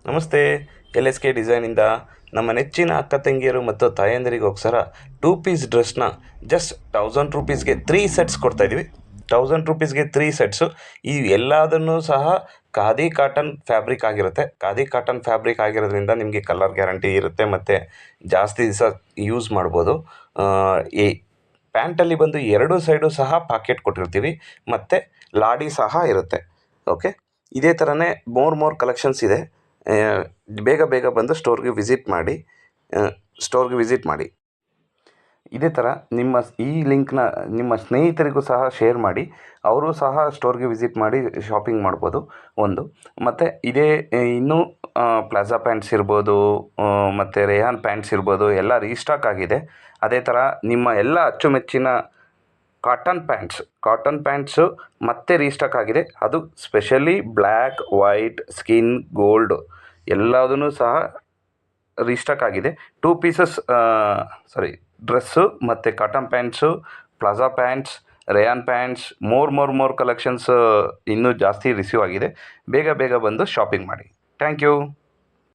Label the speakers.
Speaker 1: ನಮಸ್ತೆ. L S K ಡಿಸೈನಿಂದ ನಮ್ಮ ನೆಚ್ಚಿನ ಅಕ್ಕ ತಂಗಿಯರು ಮತ್ತು ತಾಯಂದಿರಿಗೋಸ್ಕರ 2 ಪೀಸ್ ಡ್ರೆಸ್ನ ಜಸ್ಟ್ 1000 ರೂಪೀಸ್ಗೆ 3 ಸೆಟ್ಸ್ ಕೊಡ್ತಾಯಿದ್ದೀವಿ. 1000 ರೂಪೀಸ್ಗೆ 3 ಸೆಟ್ಸು. ಈ ಎಲ್ಲದನ್ನೂ ಸಹ ಖಾದಿ ಕಾಟನ್ ಫ್ಯಾಬ್ರಿಕ್ ಆಗಿರುತ್ತೆ. ಖಾದಿ ಕಾಟನ್ ಫ್ಯಾಬ್ರಿಕ್ ಆಗಿರೋದ್ರಿಂದ ನಿಮಗೆ ಕಲರ್ ಗ್ಯಾರಂಟಿ ಇರುತ್ತೆ ಮತ್ತು ಜಾಸ್ತಿ ದಿವಸ ಯೂಸ್ ಮಾಡ್ಬೋದು. ಈ ಪ್ಯಾಂಟಲ್ಲಿ ಬಂದು 2 ಸೈಡು ಸಹ ಪಾಕೆಟ್ ಕೊಟ್ಟಿರ್ತೀವಿ ಮತ್ತು ಲಾಡಿ ಸಹ ಇರುತ್ತೆ. ಓಕೆ, ಇದೇ ಥರನೇ ಮೋರ್ ಕಲೆಕ್ಷನ್ಸ್ ಇದೆ. ಬೇಗ ಬೇಗ ಬಂದು ಸ್ಟೋರ್ಗೆ ವಿಸಿಟ್ ಮಾಡಿ. ಇದೇ ಥರ ಈ ಲಿಂಕ್ನ ನಿಮ್ಮ ಸ್ನೇಹಿತರಿಗೂ ಸಹ ಶೇರ್ ಮಾಡಿ. ಅವರು ಸಹ ಸ್ಟೋರ್ಗೆ ವಿಸಿಟ್ ಮಾಡಿ ಶಾಪಿಂಗ್ ಮಾಡ್ಬೋದು. ಮತ್ತು ಇದೇ ಇನ್ನೂ ಪ್ಲಾಜಾ ಪ್ಯಾಂಟ್ಸ್ ಇರ್ಬೋದು, ಮತ್ತು ರೇಯಾನ್ ಪ್ಯಾಂಟ್ಸ್ ಇರ್ಬೋದು, ಎಲ್ಲ ರೀಸ್ಟಾಕ್ ಆಗಿದೆ. ಅದೇ ಥರ ನಿಮ್ಮ ಎಲ್ಲ ಅಚ್ಚುಮೆಚ್ಚಿನ ಕಾಟನ್ ಪ್ಯಾಂಟ್ಸು ಮತ್ತೆ ರೀಸ್ಟಾಕ್ ಆಗಿದೆ. ಅದು specially black, white, skin, gold ಎಲ್ಲದೂ ಸಹ ರೀಸ್ಟಾಕ್ ಆಗಿದೆ. 2 ಪೀಸಸ್ ಡ್ರೆಸ್ಸು ಮತ್ತು cotton pants, palazzo pants, rayon pants, more collections ಇನ್ನೂ ಜಾಸ್ತಿ ರಿಸೀವ್ ಆಗಿದೆ. ಬೇಗ ಬೇಗ ಬಂದು ಶಾಪಿಂಗ್ ಮಾಡಿ. Thank you.